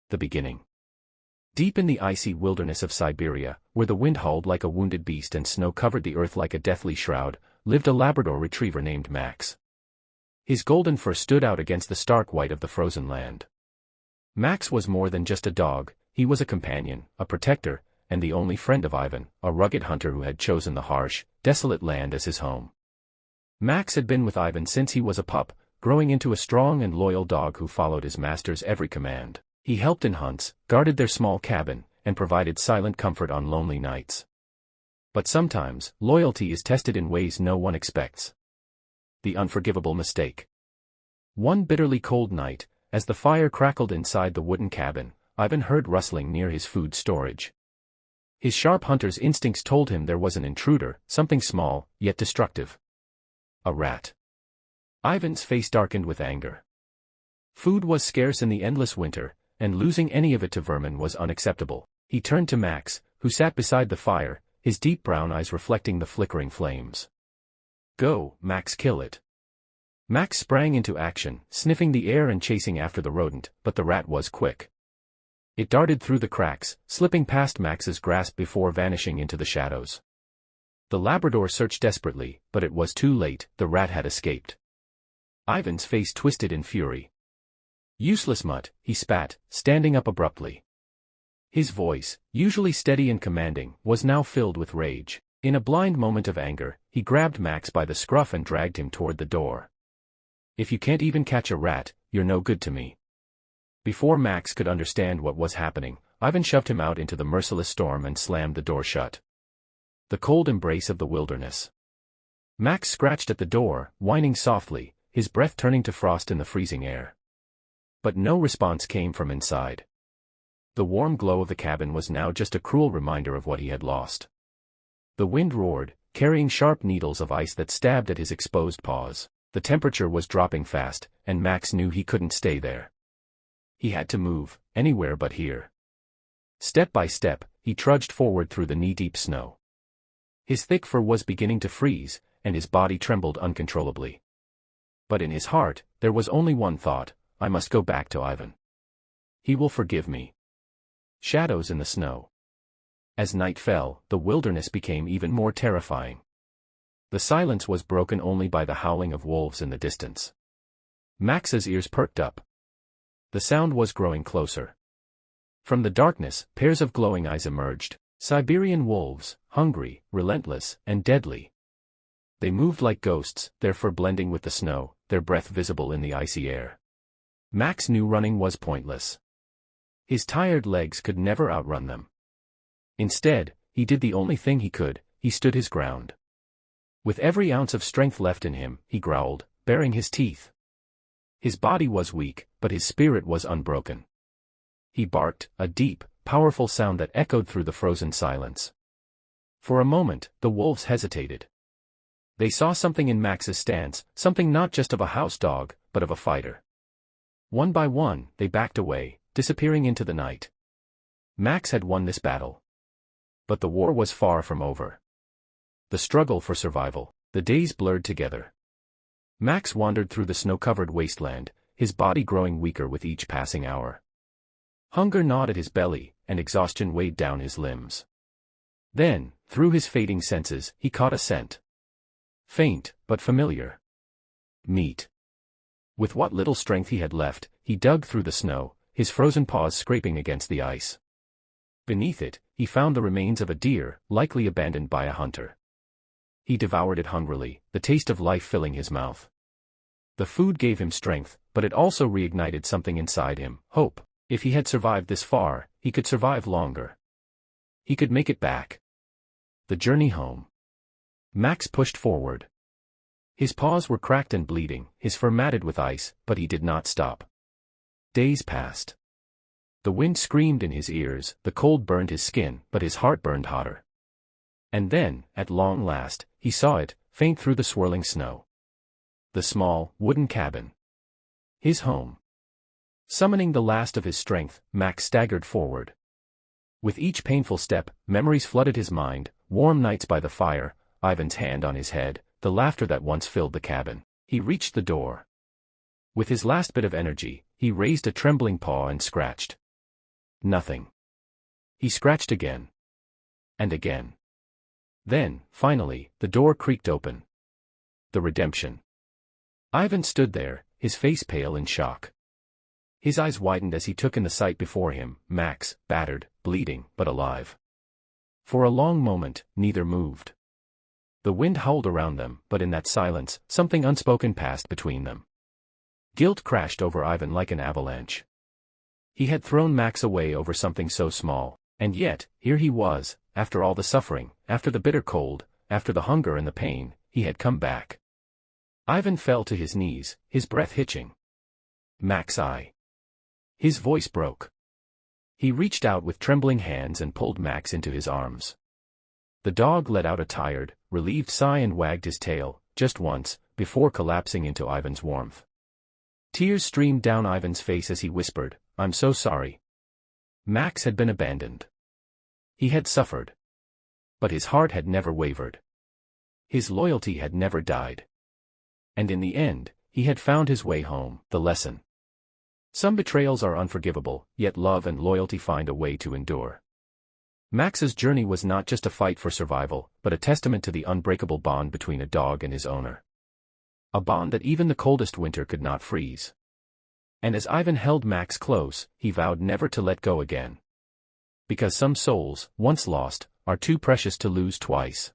The beginning. Deep in the icy wilderness of Siberia, where the wind howled like a wounded beast and snow covered the earth like a deathly shroud, lived a Labrador Retriever named Max. His golden fur stood out against the stark white of the frozen land. Max was more than just a dog, he was a companion, a protector, and the only friend of Ivan, a rugged hunter who had chosen the harsh, desolate land as his home. Max had been with Ivan since he was a pup, growing into a strong and loyal dog who followed his master's every command. He helped in hunts, guarded their small cabin, and provided silent comfort on lonely nights. But sometimes, loyalty is tested in ways no one expects. The unforgivable mistake. One bitterly cold night, as the fire crackled inside the wooden cabin, Ivan heard rustling near his food storage. His sharp hunter's instincts told him there was an intruder, something small, yet destructive. A rat. Ivan's face darkened with anger. Food was scarce in the endless winter, and losing any of it to vermin was unacceptable. He turned to Max, who sat beside the fire, his deep brown eyes reflecting the flickering flames. "Go, Max, kill it." Max sprang into action, sniffing the air and chasing after the rodent, but the rat was quick. It darted through the cracks, slipping past Max's grasp before vanishing into the shadows. The Labrador searched desperately, but it was too late, the rat had escaped. Ivan's face twisted in fury. "Useless mutt," he spat, standing up abruptly. His voice, usually steady and commanding, was now filled with rage. In a blind moment of anger, he grabbed Max by the scruff and dragged him toward the door. "If you can't even catch a rat, you're no good to me." Before Max could understand what was happening, Ivan shoved him out into the merciless storm and slammed the door shut. The cold embrace of the wilderness. Max scratched at the door, whining softly, his breath turning to frost in the freezing air. But no response came from inside. The warm glow of the cabin was now just a cruel reminder of what he had lost. The wind roared, carrying sharp needles of ice that stabbed at his exposed paws. The temperature was dropping fast, and Max knew he couldn't stay there. He had to move, anywhere but here. Step by step, he trudged forward through the knee-deep snow. His thick fur was beginning to freeze, and his body trembled uncontrollably. But in his heart, there was only one thought: I must go back to Ivan. He will forgive me. Shadows in the snow. As night fell, the wilderness became even more terrifying. The silence was broken only by the howling of wolves in the distance. Max's ears perked up. The sound was growing closer. From the darkness, pairs of glowing eyes emerged. Siberian wolves, hungry, relentless, and deadly. They moved like ghosts, their fur blending with the snow, their breath visible in the icy air. Max knew running was pointless. His tired legs could never outrun them. Instead, he did the only thing he could: he stood his ground. With every ounce of strength left in him, he growled, baring his teeth. His body was weak, but his spirit was unbroken. He barked, a deep, powerful sound that echoed through the frozen silence. For a moment, the wolves hesitated. They saw something in Max's stance, something not just of a house dog, but of a fighter. One by one, they backed away, disappearing into the night. Max had won this battle. But the war was far from over. The struggle for survival. The days blurred together. Max wandered through the snow-covered wasteland, his body growing weaker with each passing hour. Hunger gnawed at his belly, and exhaustion weighed down his limbs. Then, through his fading senses, he caught a scent. Faint, but familiar. Meat. With what little strength he had left, he dug through the snow, his frozen paws scraping against the ice. Beneath it, he found the remains of a deer, likely abandoned by a hunter. He devoured it hungrily, the taste of life filling his mouth. The food gave him strength, but it also reignited something inside him: hope. If he had survived this far, he could survive longer. He could make it back. The journey home. Max pushed forward. His paws were cracked and bleeding, his fur matted with ice, but he did not stop. Days passed. The wind screamed in his ears, the cold burned his skin, but his heart burned hotter. And then, at long last, he saw it, faint through the swirling snow. The small, wooden cabin. His home. Summoning the last of his strength, Max staggered forward. With each painful step, memories flooded his mind: warm nights by the fire, Ivan's hand on his head, the laughter that once filled the cabin. He reached the door. With his last bit of energy, he raised a trembling paw and scratched. Nothing. He scratched again. And again. Then, finally, the door creaked open. The redemption. Ivan stood there, his face pale in shock. His eyes widened as he took in the sight before him, Max, battered, bleeding, but alive. For a long moment, neither moved. The wind howled around them, but in that silence, something unspoken passed between them. Guilt crashed over Ivan like an avalanche. He had thrown Max away over something so small, and yet, here he was, after all the suffering, after the bitter cold, after the hunger and the pain, he had come back. Ivan fell to his knees, his breath hitching. Max, I. His voice broke. He reached out with trembling hands and pulled Max into his arms. The dog let out a tired, relieved sigh and wagged his tail, just once, before collapsing into Ivan's warmth. Tears streamed down Ivan's face as he whispered, "I'm so sorry." Max had been abandoned. He had suffered. But his heart had never wavered. His loyalty had never died. And in the end, he had found his way home, the lesson. Some betrayals are unforgivable, yet love and loyalty find a way to endure. Max's journey was not just a fight for survival, but a testament to the unbreakable bond between a dog and his owner. A bond that even the coldest winter could not freeze. And as Ivan held Max close, he vowed never to let go again. Because some souls, once lost, are too precious to lose twice.